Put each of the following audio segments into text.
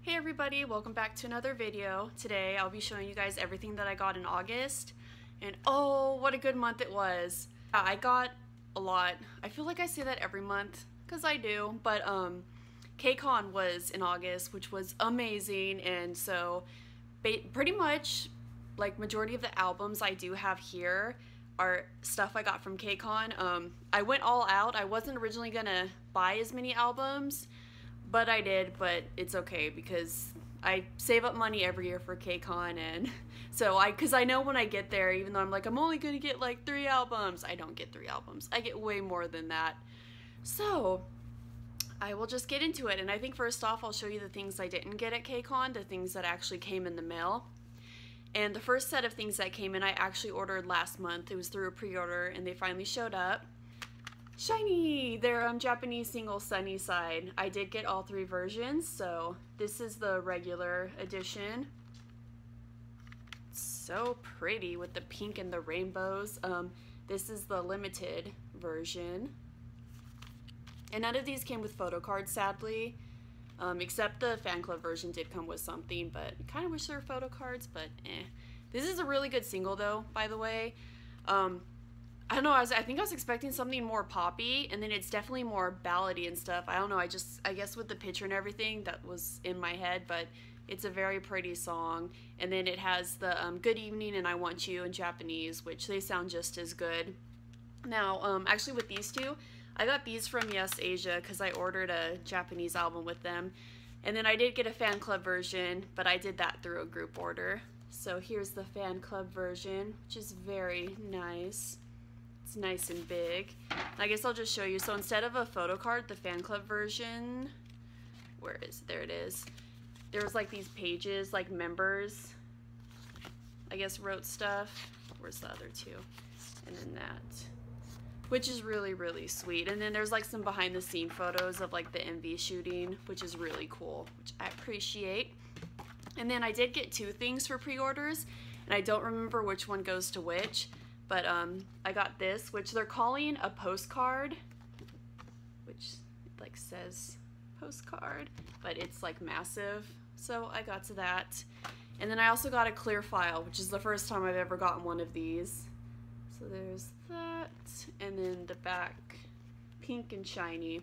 Hey everybody, welcome back to another video. Today I'll be showing you guys everything that I got in August, and oh, what a good month it was. I got a lot. I feel like I say that every month, because I do, but KCON was in August, which was amazing, and so pretty much like majority of the albums I do have here are stuff I got from KCON. I went all out. I wasn't originally gonna buy as many albums, but I did, but it's okay because I save up money every year for KCON, and so because I know when I get there, even though I'm like, I'm only gonna get like 3 albums, I don't get 3 albums. I get way more than that. So I will just get into it, and I think first off, I'll show you the things I didn't get at KCON, the things that actually came in the mail. And the first set of things that came in, I actually ordered last month. It was through a pre-order, and they finally showed up. Shiny! Their Japanese single Sunny Side. I did get all 3 versions, so this is the regular edition. So pretty with the pink and the rainbows. This is the limited version. And none of these came with photocards, sadly. Except the fan club version did come with something, but I kind of wish there were photocards, but eh. This is a really good single though, by the way. I don't know, I think I was expecting something more poppy, and then it's definitely more ballady and stuff. I don't know, I guess with the picture and everything, that was in my head, but it's a very pretty song. And then it has the Good Evening and I Want You in Japanese, which they sound just as good. Now, actually with these two, I got these from Yes Asia because I ordered a Japanese album with them. And then I did get a fan club version, but I did that through a group order. So here's the fan club version, which is very nice. It's nice and big. I guess I'll just show you. So instead of a photo card, the fan club version, where is it? There it is. There was like these pages, like members, I guess, wrote stuff. Where's the other two? And then that, which is really, really sweet. And then there's like some behind the scene photos of like the MV shooting, which is really cool, which I appreciate. And then I did get 2 things for pre-orders, and I don't remember which one goes to which, but I got this, which they're calling a postcard, which like says postcard, but it's like massive. So I got to that. And then I also got a clear file, which is the first time I've ever gotten one of these. So there's that, and then the back, pink and shiny.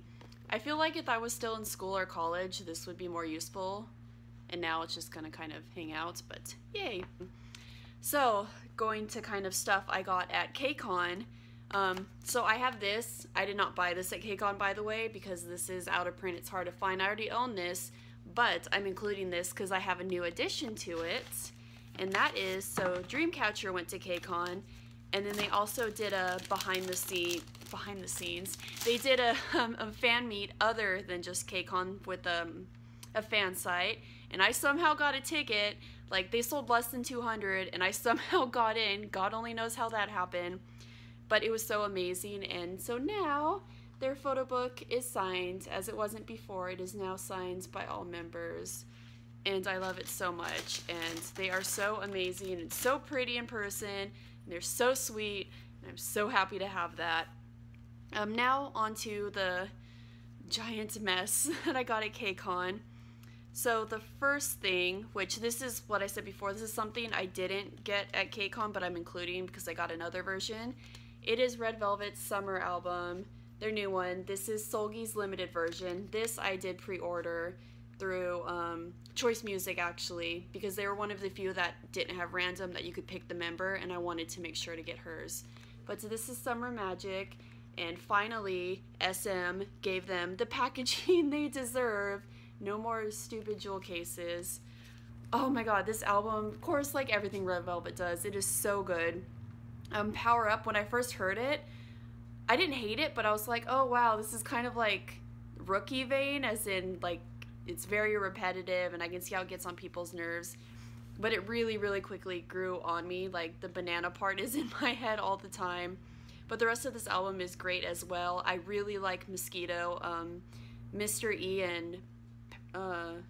I feel like if I was still in school or college, this would be more useful, and now it's just gonna kind of hang out, but yay. So going to kind of stuff I got at KCON. So I have this. I did not buy this at KCON, by the way, because this is out of print. It's hard to find. I already own this, but I'm including this because I have a new addition to it, and that is, so Dreamcatcher went to KCON. And then they also did a behind the scenes. They did a fan meet other than just KCON with a fan site, and I somehow got a ticket. Like, they sold less than 200, and I somehow got in. God only knows how that happened, but it was so amazing. And so now their photo book is signed, as it wasn't before. It is now signed by all members, and I love it so much. And they are so amazing and so pretty in person. They're so sweet, and I'm so happy to have that. Now onto the giant mess that I got at KCON. So the first thing, which this is what I said before, this is something I didn't get at KCON, but I'm including because I got another version. It is Red Velvet's summer album, their new one. This is Seulgi's limited version. This I did pre-order through Choice Music, actually, because they were one of the few that didn't have random, that you could pick the member, and I wanted to make sure to get hers. But so this is Summer Magic, and finally SM gave them the packaging they deserve. No more stupid jewel cases. Oh my god, this album, of course, like everything Red Velvet does, it is so good. Power Up, when I first heard it, I didn't hate it, but I was like, oh wow, this is kind of like Rookie vein, as in like it's very repetitive, and I can see how it gets on people's nerves, but it really, really quickly grew on me. Like, the banana part is in my head all the time, but the rest of this album is great as well. I really like Mosquito, Mr. E, and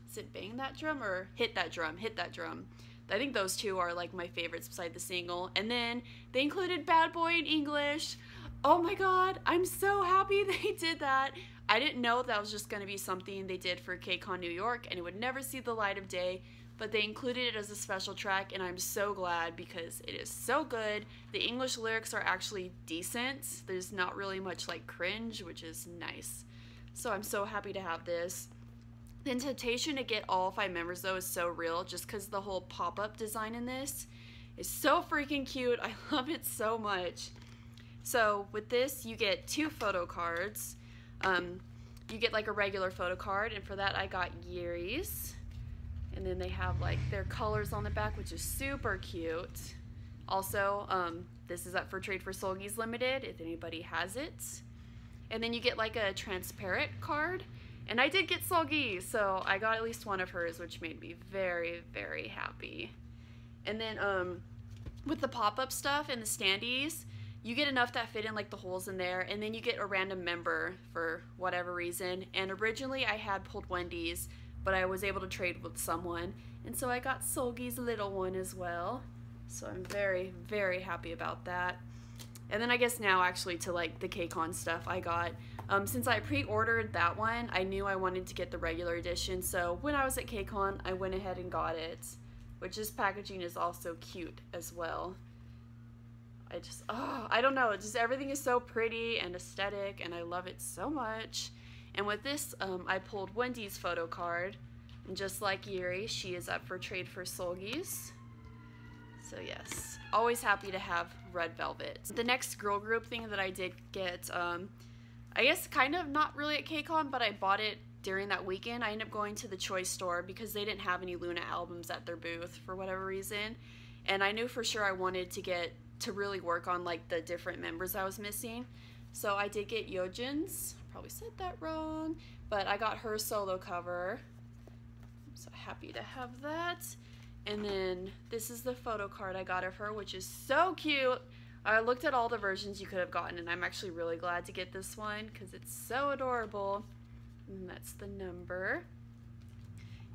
is it Bang That Drum or Hit That Drum? Hit That Drum. I think those two are like my favorites beside the single. And then they included Bad Boy in English. Oh my god, I'm so happy they did that. I didn't know that was just going to be something they did for KCON New York and it would never see the light of day, but they included it as a special track, and I'm so glad because it is so good. The English lyrics are actually decent. There's not really much like cringe, which is nice. So I'm so happy to have this. The temptation to get all 5 members though is so real, just because the whole pop-up design in this is so freaking cute. I love it so much. So with this, you get 2 photo cards. You get like a regular photo card, and for that I got Yuri's. And then they have like their colors on the back, which is super cute. Also, this is up for trade for Seulgi's Limited, if anybody has it. And then you get like a transparent card. And I did get Seulgi, so I got at least one of hers, which made me very, very happy. And then with the pop-up stuff and the standees, you get enough that fit in like the holes in there, and then you get a random member for whatever reason. And originally I had pulled Wendy's, but I was able to trade with someone, and so I got Seulgi's little one as well. So I'm very, very happy about that. And then I guess now actually to like the KCON stuff I got, since I pre-ordered that one, I knew I wanted to get the regular edition, so when I was at KCON, I went ahead and got it, which this packaging is also cute as well. I don't know, just everything is so pretty and aesthetic, and I love it so much. And with this, I pulled Wendy's photo card, and just like Yuri, she is up for trade for Seulgi's. So yes, always happy to have red velvet. The next girl group thing that I did get, I guess kind of not really at KCON, but I bought it during that weekend. I ended up going to the Choice store because they didn't have any Loona albums at their booth for whatever reason. And I knew for sure I wanted to get to really work on like the different members I was missing. So I did get Yeojin's, probably said that wrong, but I got her solo cover. I'm so happy to have that. And then this is the photo card I got of her, which is so cute. I looked at all the versions you could have gotten, and I'm actually really glad to get this one because it's so adorable. And that's the number.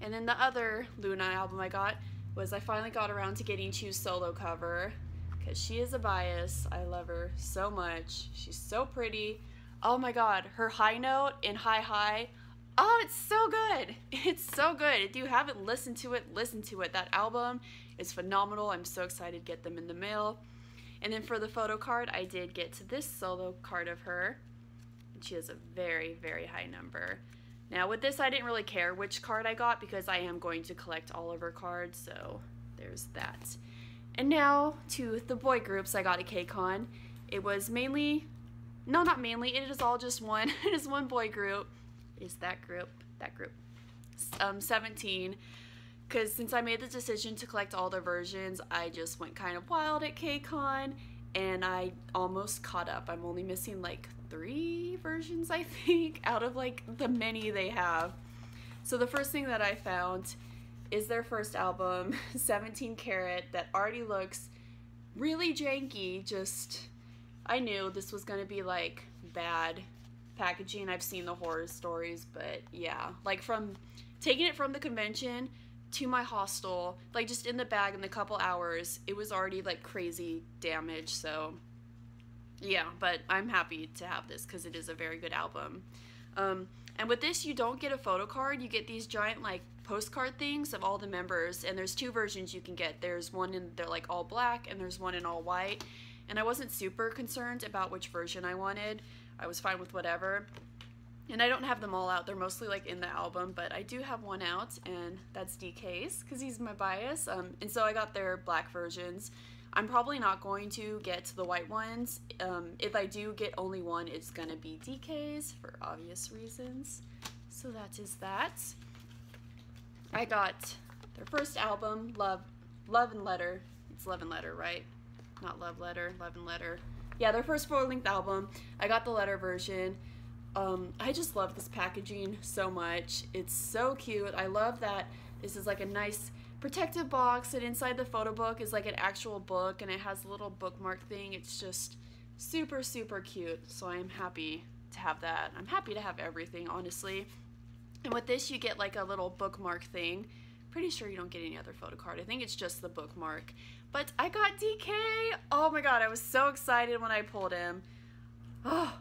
And then the other Loona album I got was I finally got around to getting Chu's solo cover because she is a bias. I love her so much. She's so pretty. Oh my god, her high note in Hi Hi. Oh, it's so good. It's so good. If you haven't listened to it, listen to it. That album is phenomenal. I'm so excited to get them in the mail. And then for the photo card, I did get to this solo card of her. And she has a very, very high number. Now with this, I didn't really care which card I got because I am going to collect all of her cards. So there's that. And now to the boy groups I got at KCON. It was mainly, no, not mainly, it is all just one. It is one boy group. Is that group, 17. Because since I made the decision to collect all the versions, I just went kind of wild at KCON, and I almost caught up. I'm only missing like 3 versions, I think, out of like the many they have. So the first thing that I found is their first album, 17 Karat, that already looks really janky. Just, I knew this was gonna be like bad packaging. I've seen the horror stories, but yeah, like from taking it from the convention to my hostel, like just in the bag in a couple hours, it was already like crazy damage. So yeah, but I'm happy to have this because it is a very good album. And with this, you don't get a photo card, you get these giant like postcard things of all the members, and there's 2 versions you can get. There's one in, they're like all black, and there's one in all white, and I wasn't super concerned about which version I wanted. I was fine with whatever. And I don't have them all out. They're mostly like in the album, but I do have one out, and that's DK's because he's my bias. And so I got their black versions. I'm probably not going to get to the white ones. If I do get only one, it's gonna be DK's for obvious reasons. So that is that. I got their first album, Love and Letter. It's Love and Letter, right? Not Love Letter, Love and Letter. Yeah, their first full-length album. I got the letter version. I just love this packaging so much. It's so cute. I love that this is like a nice protective box, and inside the photo book is like an actual book, and it has a little bookmark thing. It's just super, super cute. So I'm happy to have that. I'm happy to have everything, honestly. And with this, you get like a little bookmark thing. Pretty sure you don't get any other photo card. I think it's just the bookmark. But I got DK. Oh my god, I was so excited when I pulled him. Oh,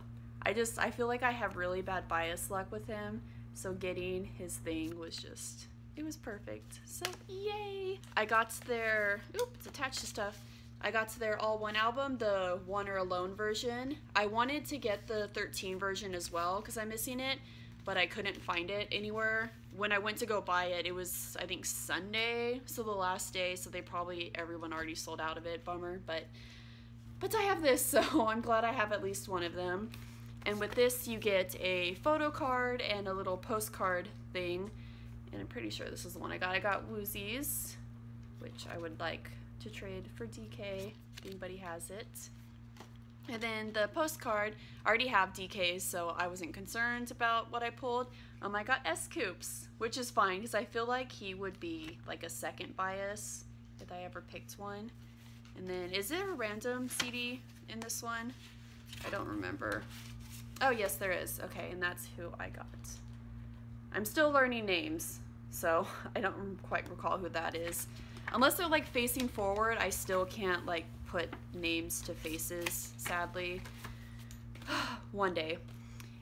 I feel like I have really bad bias luck with him, so getting his thing was just, it was perfect. So yay! I got their, oops, it's attached to stuff. I got to their All One album, the One or Alone version. I wanted to get the 13 version as well because I'm missing it, but I couldn't find it anywhere. When I went to go buy it, it was, I think, Sunday, so the last day, so everyone already sold out of it, bummer, but I have this, so I'm glad I have at least one of them. And with this, you get a photo card and a little postcard thing, and I'm pretty sure this is the one I got. I got Woozies, which I would like to trade for DK if anybody has it. And then the postcard, I already have DKs, so I wasn't concerned about what I pulled. I got S-Coops, which is fine because I feel like he would be like a second bias if I ever picked one. And then, is there a random CD in this one? I don't remember. Oh yes, there is. Okay, and that's who I got. I'm still learning names, so I don't quite recall who that is. Unless they're like facing forward, I still can't like put names to faces, sadly. One day.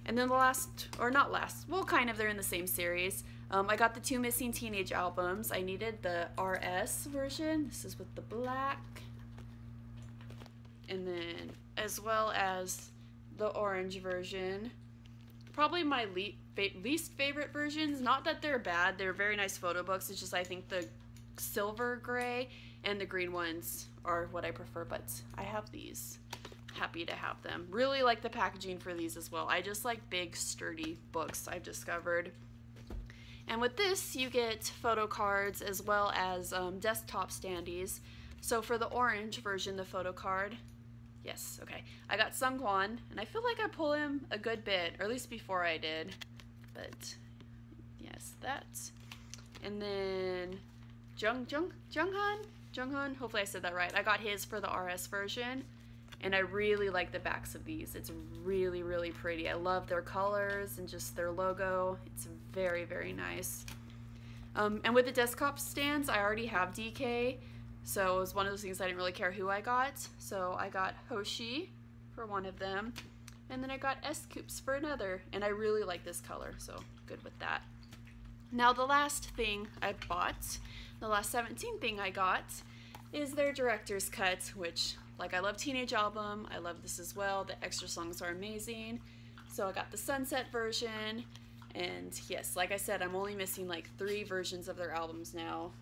And then the last, or not last, well kind of, they're in the same series. I got the 2 Missing Teenage albums. I needed the RS version. This is with the black. And then as well as the orange version. Probably my least favorite versions. Not that they're bad, they're very nice photo books. It's just I think the silver gray and the green ones are what I prefer, but I have these. Happy to have them. Really like the packaging for these as well. I just like big sturdy books, I've discovered. And with this you get photo cards as well as desktop standees. So for the orange version, the photo card, yes, okay, I got Seulgi, and I feel like I pull him a good bit, or at least before I did, but yes, that. And then Junghan, hopefully I said that right. I got his for the RS version, and I really like the backs of these. It's really, really pretty. I love their colors and just their logo. It's very, very nice. And with the desktop stands, I already have DK, so it was one of those things I didn't really care who I got. So I got Hoshi for one of them, and then I got S-Coops for another, and I really like this color, so good with that. Now the last thing I bought, the last 17th thing I got, is their director's cut, which, like, I love Teenage Album, I love this as well, the extra songs are amazing. So I got the Sunset version, and yes, like I said, I'm only missing like 3 versions of their albums now,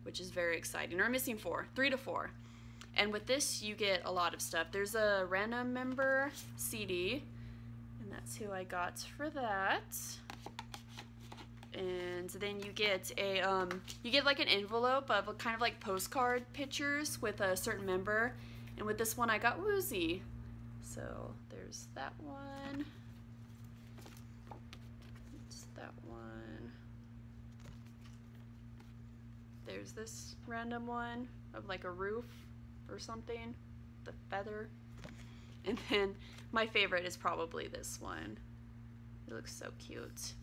which is very exciting. Or I'm missing 4, 3 to 4. And with this, you get a lot of stuff. There's a random member CD, and that's who I got for that. And then you get a like an envelope of kind of like postcard pictures with a certain member. And with this one, I got Woozy. So there's that one. It's that one. There's this random one of like a roof or something, the feather. And then my favorite is probably this one. It looks so cute.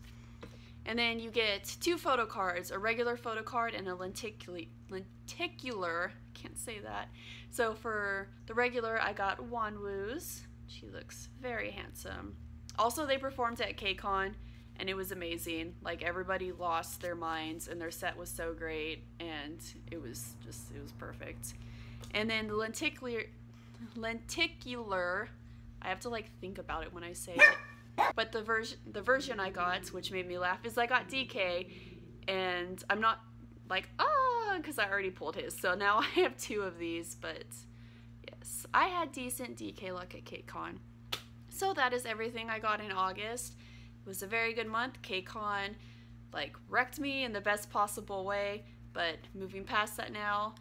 And then you get 2 photo cards, a regular photo card and a lenticular, can't say that. So for the regular, I got Wanwoo's. She looks very handsome. Also, they performed at KCON, and it was amazing. Like, everybody lost their minds, and their set was so great, and it was perfect. And then the lenticular, I have to like think about it when I say it. But the version I got, which made me laugh, is I got DK, and I'm not like, because I already pulled his, so now I have 2 of these, but yes, I had decent DK luck at KCON. So that is everything I got in August. It was a very good month. KCON, like, wrecked me in the best possible way, but moving past that now.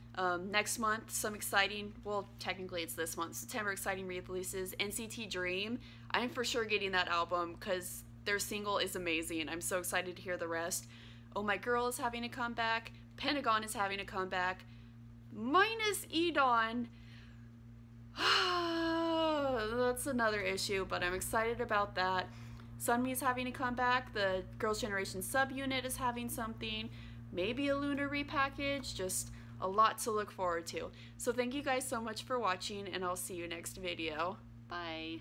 Next month, some exciting, well, technically it's this month, September, exciting releases. NCT Dream, I'm for sure getting that album because their single is amazing. I'm so excited to hear the rest. Oh My Girl is having a comeback. Pentagon is having a comeback. Minus Edon. That's another issue, but I'm excited about that. Sunmi's having a comeback. The Girls' Generation subunit is having something. Maybe a Loona repackage. Just a lot to look forward to. So thank you guys so much for watching, and I'll see you next video. Bye.